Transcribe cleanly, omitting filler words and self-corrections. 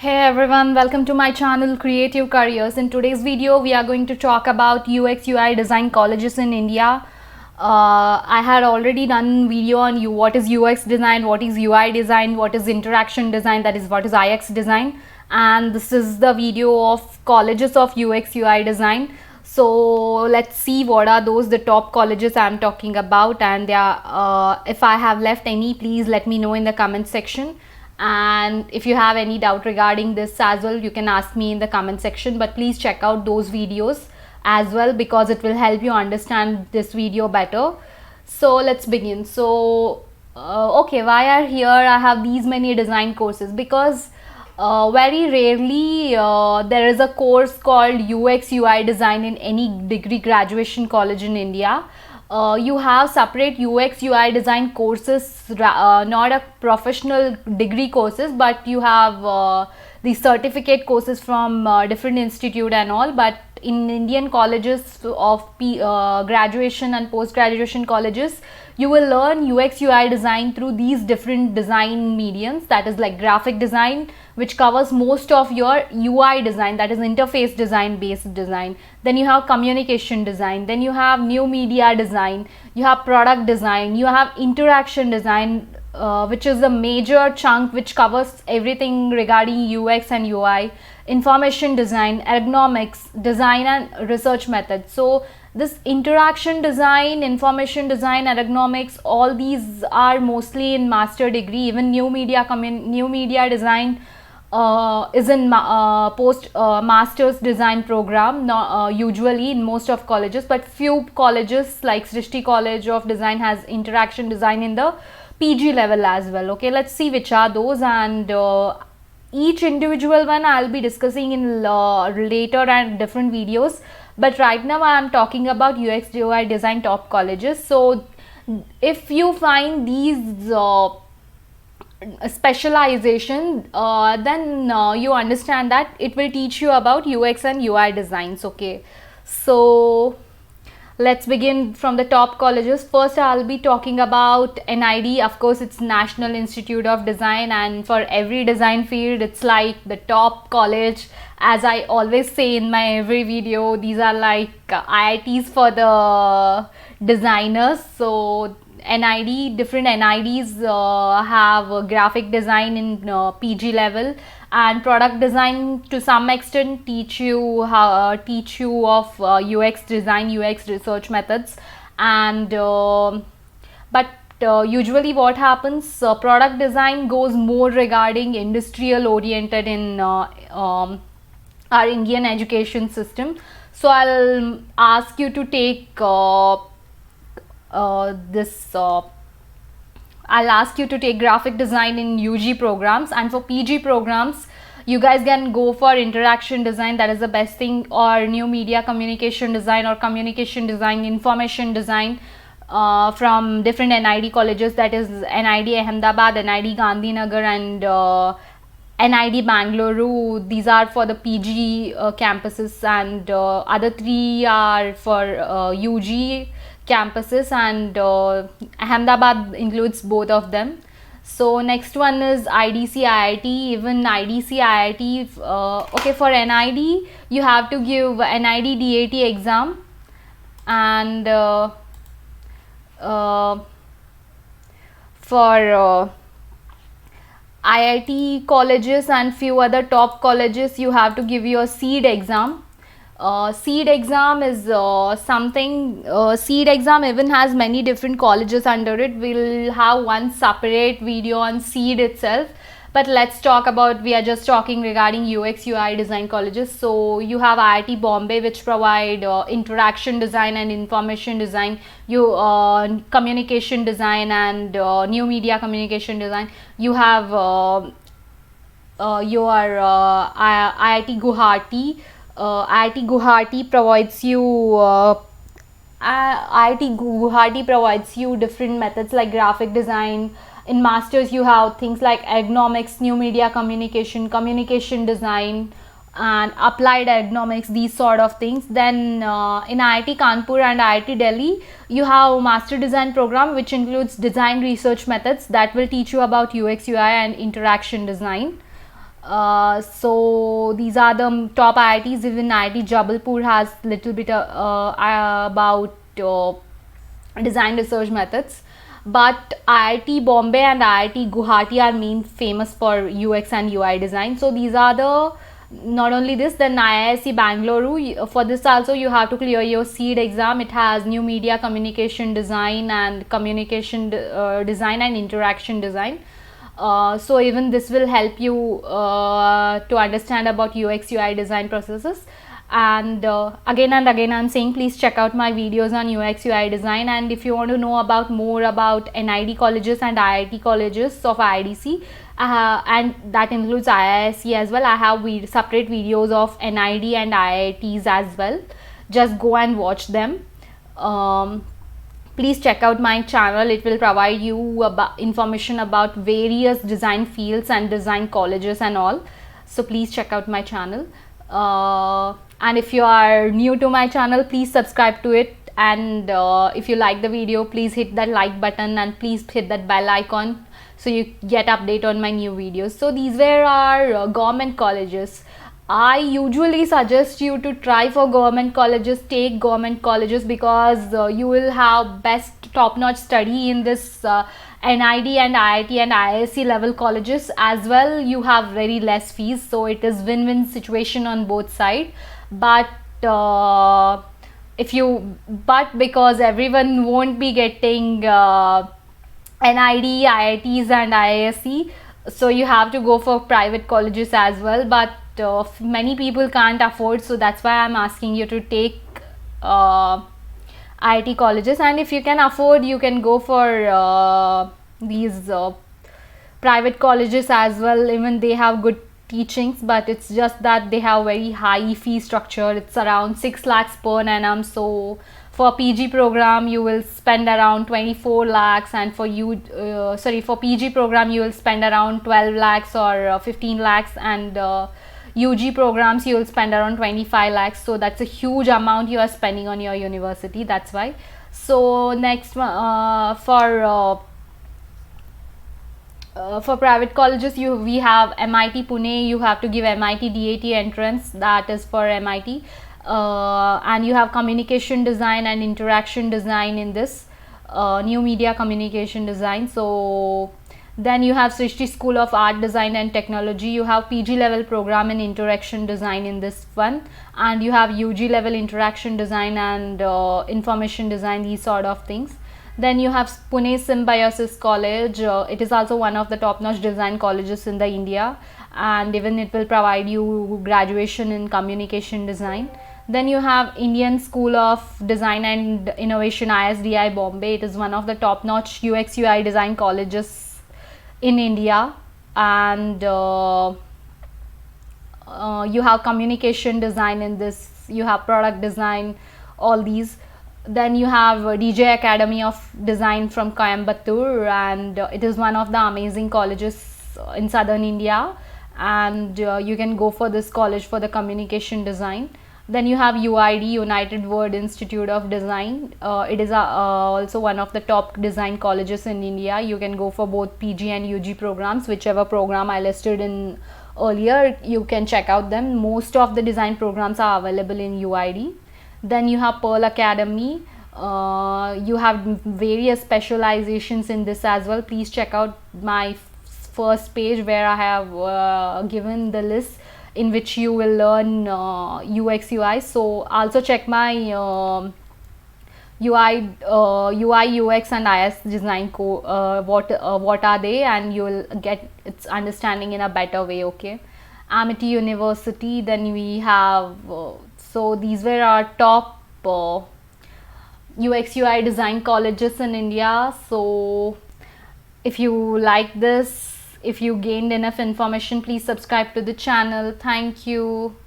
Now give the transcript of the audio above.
Hey everyone, welcome to my channel Creative Careers. In today's video, we are going to talk about UX UI design colleges in India. I had already done video on what is UX design, what is UI design, what is interaction design, that is what is IX design, and this is the video of colleges of UX UI design. So let's see what are the top colleges I'm talking about, and if I have left any, please let me know in the comment section. And if you have any doubt regarding this as well, you can ask me in the comment section, but please check out those videos as well because it will help you understand this video better. So let's begin. So okay, why are here I have these many design courses? Because very rarely there is a course called UX UI design in any degree graduation college in India. You have separate UX UI design courses, not a professional degree courses, but you have the certificate courses from different institute and all. But in Indian colleges of graduation and post graduation colleges, you will learn UX UI design through these different design mediums, that is like graphic design, which covers most of your UI design, that is interface design based design. Then you have communication design, then you have new media design, you have product design, you have interaction design, which is a major chunk which covers everything regarding UX and UI, information design, ergonomics, design and research methods. So this interaction design, information design, ergonomics, all these are mostly in master degree. Even new media design is in post master's design program, not usually in most of colleges, but few colleges like Srishti College of Design has interaction design in the PG level as well. Okay, let's see which are those, and each individual one I'll be discussing in later and different videos, but right now I am talking about UX UI design top colleges. So if you find these specialization, then you understand that it will teach you about UX and UI designs. Okay, so let's begin from the top colleges. First, I'll be talking about NID. Of course, it's National Institute of Design, and for every design field, it's like the top college. As I always say in my every video, these are like IITs for the designers. So NID, different NIDs have graphic design in PG level, and product design to some extent teach you of UX design, UX research methods, and but usually what happens, product design goes more regarding industrial oriented in our Indian education system. So I'll ask you to take I'll ask you to take graphic design in UG programs, and for PG programs you guys can go for interaction design, that is the best thing, or new media communication design, or communication design, information design from different NID colleges, that is NID Ahmedabad, NID Gandhinagar, and NID Bangalore. These are for the PG campuses, and other three are for UG campuses, and Ahmedabad includes both of them. So next one is IDC IIT. Even IDC IIT, okay, for NID you have to give NID DAT exam, and for IIT colleges and few other top colleges, you have to give your SEED exam. SEED exam is something, SEED exam even has many different colleges under it. We'll have one separate video on SEED itself, but let's talk about, we are just talking regarding UX UI design colleges. So you have IIT Bombay, which provide interaction design and information design, communication design, and new media communication design. You have your IIT Guwahati. IIT Guwahati provides you different methods like graphic design. In masters you have things like ergonomics, new media communication, communication design, and applied ergonomics, these sort of things. Then in IIT Kanpur and IIT Delhi you have master design program, which includes design research methods that will teach you about UX UI and interaction design. So these are the top IITs. Even IIT Jabalpur has little bit about design research methods, but IIT Bombay and IIT Guwahati are main famous for UX and UI design. So these are the, not only this, then IISc Bangalore, for this also you have to clear your SEED exam. It has new media communication design and communication design and interaction design. So even this will help you to understand about UX UI design processes. And again and again I'm saying, please check out my videos on UX UI design. And if you want to know about more about NID colleges and IIT colleges of IDC, and that includes IISc as well, I have separate videos of NID and IITs as well. Just go and watch them. Please check out my channel. It will provide you information about various design fields and design colleges and all. So please check out my channel. And if you are new to my channel, please subscribe to it. And if you like the video, please hit that like button and please hit that bell icon so you get update on my new videos. So these were our government colleges. I usually suggest you to try for government colleges, take government colleges, because you will have best top-notch study in this NID and IIT and IISc level colleges as well. You have very less fees, so it is win-win situation on both sides. But because everyone won't be getting NID, IITs and IISc, so you have to go for private colleges as well. But many people can't afford, so that's why I'm asking you to take IIT colleges. And if you can afford, you can go for these private colleges as well. Even they have good teachings, but it's just that they have very high fee structure. It's around 6 lakhs per annum. So for PG program you will spend around 24 lakhs, and for for PG program you will spend around 12 lakhs or 15 lakhs, and UG programs you will spend around 25 lakhs. So that's a huge amount you are spending on your university. That's why. So next for private colleges, we have MIT Pune. You have to give MIT DAT entrance, that is for MIT. And you have communication design and interaction design in this new media communication design. So then you have Srishti School of Art, Design and Technology. You have PG level program in interaction design in this one, and you have UG level interaction design and information design, these sort of things. Then you have Pune Symbiosis College. It is also one of the top-notch design colleges in the India, and even it will provide you graduation in communication design. Then you have Indian School of Design and Innovation, ISDI Bombay. It is one of the top-notch UX UI design colleges in India. And you have communication design in this, you have product design, all these. Then you have DJ Academy of Design from Coimbatore, and it is one of the amazing colleges in southern India, and you can go for this college for the communication design. Then you have UID, United World Institute of Design. It is also one of the top design colleges in India. You can go for both PG and UG programs, whichever program I listed in earlier, you can check out them. Most of the design programs are available in UID. Then you have Pearl Academy. You have various specializations in this as well. Please check out my first page where I have given the list in which you will learn UX UI. So also check my UI UX and IS design what are they, and you will get its understanding in a better way. Okay, Amity University. Then we have so these were our top UX UI design colleges in India. So if you like this, if you gained enough information, please subscribe to the channel. Thank you.